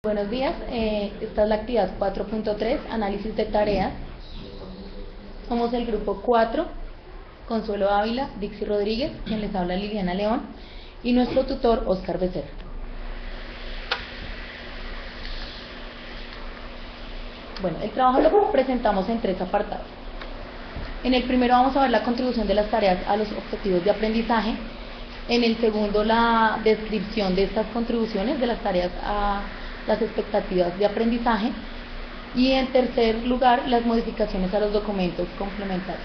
Buenos días, esta es la actividad 4.3, análisis de tareas. Somos el grupo 4, Consuelo Ávila, Dixie Rodríguez, quien les habla Liliana León, y nuestro tutor Oscar Becerra. Bueno, el trabajo lo presentamos en 3 apartados. En el primero vamos a ver la contribución de las tareas a los objetivos de aprendizaje. En el segundo, la descripción de estas contribuciones de las tareas a las expectativas de aprendizaje, y en tercer lugar, las modificaciones a los documentos complementarios.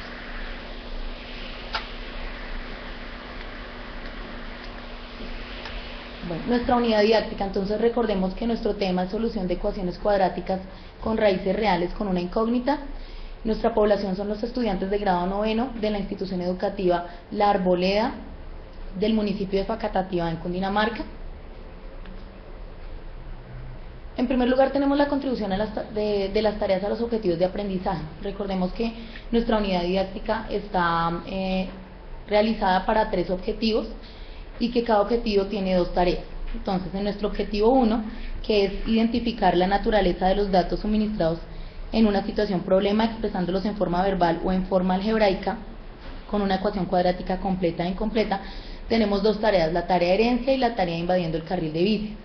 Bueno, nuestra unidad didáctica, entonces recordemos que nuestro tema es solución de ecuaciones cuadráticas con raíces reales con una incógnita. Nuestra población son los estudiantes de grado 9 de la institución educativa La Arboleda del municipio de Facatativá en Cundinamarca. En primer lugar tenemos la contribución de las tareas a los objetivos de aprendizaje. Recordemos que nuestra unidad didáctica está realizada para 3 objetivos y que cada objetivo tiene 2 tareas. Entonces, en nuestro objetivo 1, que es identificar la naturaleza de los datos suministrados en una situación problema, expresándolos en forma verbal o en forma algebraica con una ecuación cuadrática completa e incompleta, tenemos 2 tareas, la tarea herencia y la tarea invadiendo el carril de bici.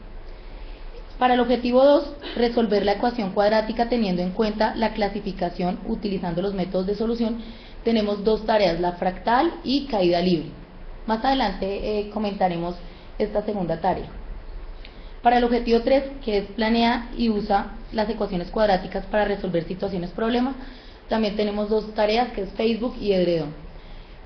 Para el objetivo 2, resolver la ecuación cuadrática teniendo en cuenta la clasificación utilizando los métodos de solución, tenemos 2 tareas, la fractal y caída libre. Más adelante comentaremos esta segunda tarea. Para el objetivo 3, que es planea y usa las ecuaciones cuadráticas para resolver situaciones problema, también tenemos 2 tareas, que es Facebook y Edredón.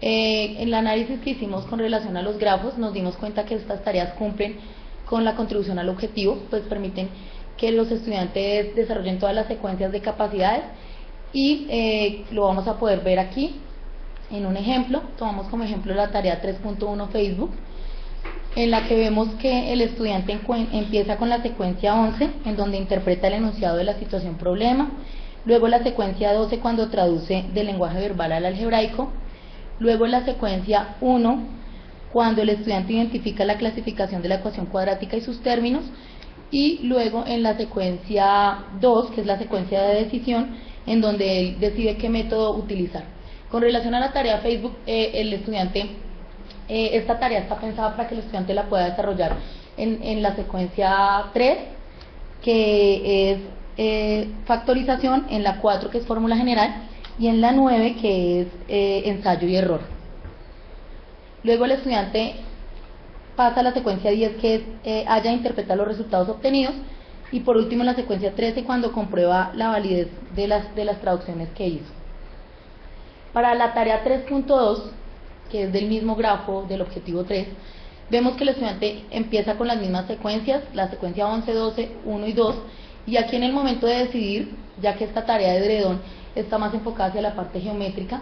En el análisis que hicimos con relación a los grafos, nos dimos cuenta que estas tareas cumplen con la contribución al objetivo, pues permiten que los estudiantes desarrollen todas las secuencias de capacidades, y lo vamos a poder ver aquí en un ejemplo. Tomamos como ejemplo la tarea 3.1 Facebook, en la que vemos que el estudiante empieza con la secuencia 11, en donde interpreta el enunciado de la situación problema, luego la secuencia 12 cuando traduce del lenguaje verbal al algebraico, luego la secuencia 1 cuando el estudiante identifica la clasificación de la ecuación cuadrática y sus términos, y luego en la secuencia 2, que es la secuencia de decisión, en donde él decide qué método utilizar. Con relación a la tarea Facebook, esta tarea está pensada para que el estudiante la pueda desarrollar en la secuencia 3, que es factorización, en la 4, que es fórmula general, y en la 9, que es ensayo y error. Luego el estudiante pasa a la secuencia 10, que es halla e interpreta los resultados obtenidos, y por último la secuencia 13, cuando comprueba la validez de las traducciones que hizo. Para la tarea 3.2, que es del mismo grafo del objetivo 3, vemos que el estudiante empieza con las mismas secuencias, la secuencia 11, 12, 1 y 2, y aquí en el momento de decidir, ya que esta tarea de Edredón está más enfocada hacia la parte geométrica,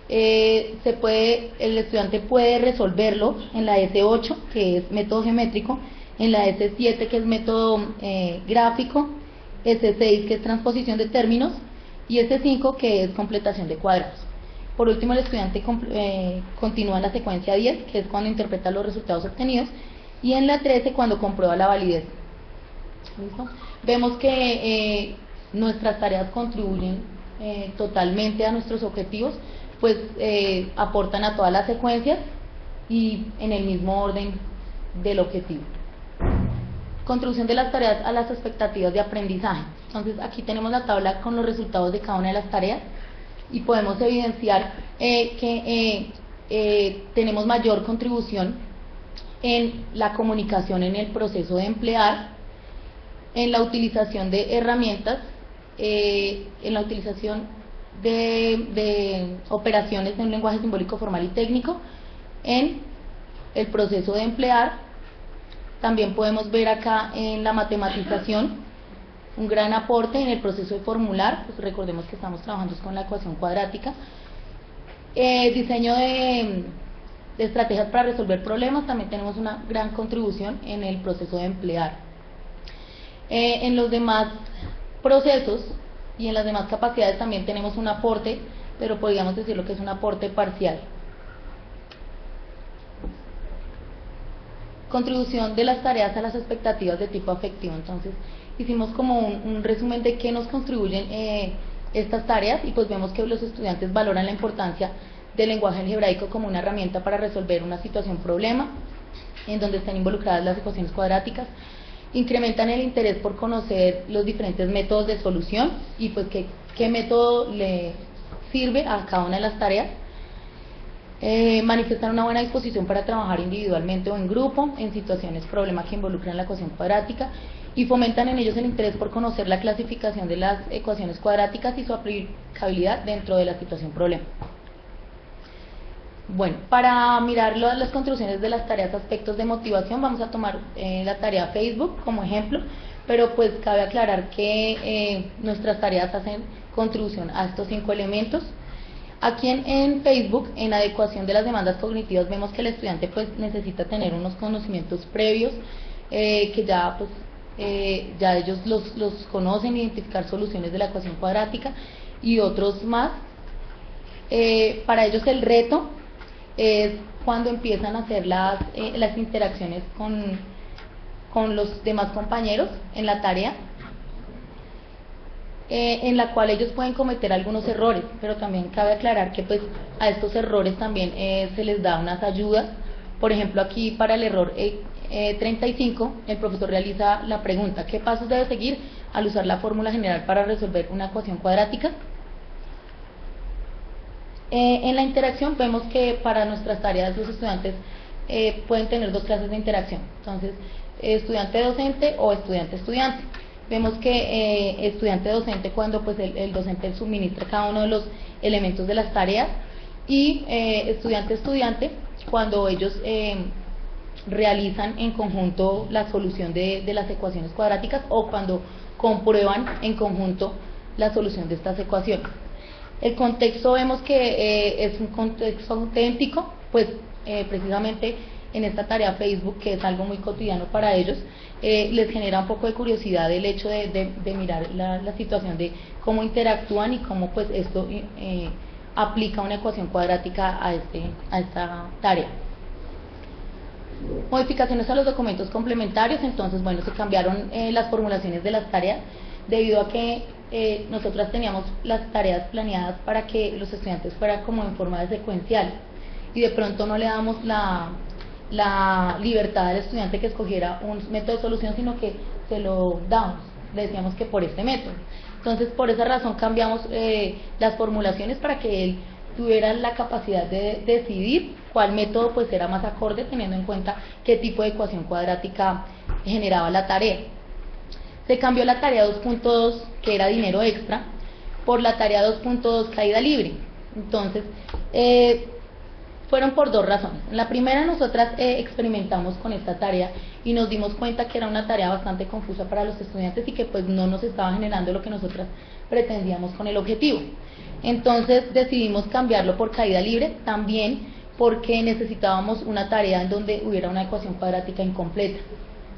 el estudiante puede resolverlo en la S8, que es método geométrico, en la S7, que es método gráfico, S6, que es transposición de términos, y S5, que es completación de cuadrados. Por último, el estudiante continúa en la secuencia 10, que es cuando interpreta los resultados obtenidos, y en la 13, cuando comprueba la validez. ¿Listo? Vemos que nuestras tareas contribuyen totalmente a nuestros objetivos, pues aportan a todas las secuencias y en el mismo orden del objetivo. Contribución de las tareas a las expectativas de aprendizaje. Entonces aquí tenemos la tabla con los resultados de cada una de las tareas, y podemos evidenciar que tenemos mayor contribución en la comunicación en el proceso de emplear, en la utilización de herramientas, en la utilización de operaciones en un lenguaje simbólico formal y técnico, en el proceso de emplear. También podemos ver acá en la matematización un gran aporte en el proceso de formular, pues recordemos que estamos trabajando con la ecuación cuadrática. Diseño de estrategias para resolver problemas, también tenemos una gran contribución en el proceso de emplear. En los demás procesos y en las demás capacidades también tenemos un aporte, pero podríamos decirlo que es un aporte parcial. contribución de las tareas a las expectativas de tipo afectivo. Entonces hicimos como un resumen de qué nos contribuyen estas tareas, y pues vemos que los estudiantes valoran la importancia del lenguaje algebraico como una herramienta para resolver una situación problema en donde están involucradas las ecuaciones cuadráticas. Incrementan el interés por conocer los diferentes métodos de solución y pues qué método le sirve a cada una de las tareas. Manifiestan una buena disposición para trabajar individualmente o en grupo en situaciones problema que involucran la ecuación cuadrática, y fomentan en ellos el interés por conocer la clasificación de las ecuaciones cuadráticas y su aplicabilidad dentro de la situación problema. Bueno, para mirar las contribuciones de las tareas aspectos de motivación, vamos a tomar la tarea Facebook como ejemplo, pero pues cabe aclarar que nuestras tareas hacen contribución a estos 5 elementos. Aquí en Facebook, en adecuación de las demandas cognitivas, vemos que el estudiante pues necesita tener unos conocimientos previos que ya pues ya ellos los conocen, identificar soluciones de la ecuación cuadrática y otros más. Para ellos el reto es cuando empiezan a hacer las interacciones con los demás compañeros en la tarea, en la cual ellos pueden cometer algunos errores, pero también cabe aclarar que pues a estos errores también se les da unas ayudas. Por ejemplo, aquí para el error 35, el profesor realiza la pregunta: ¿qué pasos debe seguir al usar la fórmula general para resolver una ecuación cuadrática? En la interacción vemos que para nuestras tareas los estudiantes pueden tener 2 clases de interacción, entonces estudiante-docente o estudiante-estudiante. Vemos que estudiante-docente cuando pues el docente suministra cada uno de los elementos de las tareas, y estudiante-estudiante cuando ellos realizan en conjunto la solución de las ecuaciones cuadráticas o cuando comprueban en conjunto la solución de estas ecuaciones. El contexto vemos que es un contexto auténtico, pues precisamente en esta tarea Facebook, que es algo muy cotidiano para ellos, les genera un poco de curiosidad el hecho de mirar la situación de cómo interactúan y cómo pues esto aplica una ecuación cuadrática a esta tarea. Modificaciones a los documentos complementarios. Entonces, bueno, se cambiaron las formulaciones de las tareas debido a que nosotras teníamos las tareas planeadas para que los estudiantes fueran como en forma de secuencial, y de pronto no le damos la libertad al estudiante que escogiera un método de solución, sino que se lo damos, le decíamos que por este método. Entonces, por esa razón cambiamos las formulaciones para que él tuviera la capacidad de decidir cuál método pues era más acorde, teniendo en cuenta qué tipo de ecuación cuadrática generaba la tarea. Se cambió la tarea 2.2, que era dinero extra, por la tarea 2.2, caída libre. Entonces, fueron por 2 razones. La primera, nosotras experimentamos con esta tarea y nos dimos cuenta que era una tarea bastante confusa para los estudiantes y que pues no nos estaba generando lo que nosotras pretendíamos con el objetivo. Entonces decidimos cambiarlo por caída libre, también porque necesitábamos una tarea en donde hubiera una ecuación cuadrática incompleta.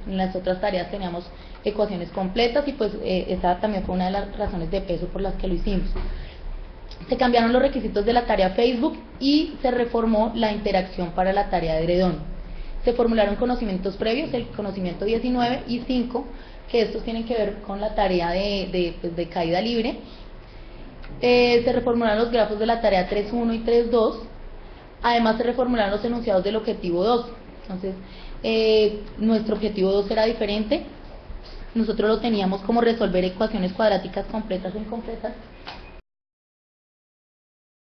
En las otras tareas teníamos ecuaciones completas y pues esa también fue una de las razones de peso por las que lo hicimos. Se cambiaron los requisitos de la tarea Facebook y se reformó la interacción para la tarea de Heredón. Se formularon conocimientos previos, el conocimiento 19 y 5, que estos tienen que ver con la tarea de caída libre. Se reformularon los grafos de la tarea 3.1 y 3.2. Además se reformularon los enunciados del objetivo 2. Entonces, nuestro objetivo 2 era diferente. Nosotros lo teníamos como resolver ecuaciones cuadráticas completas o incompletas,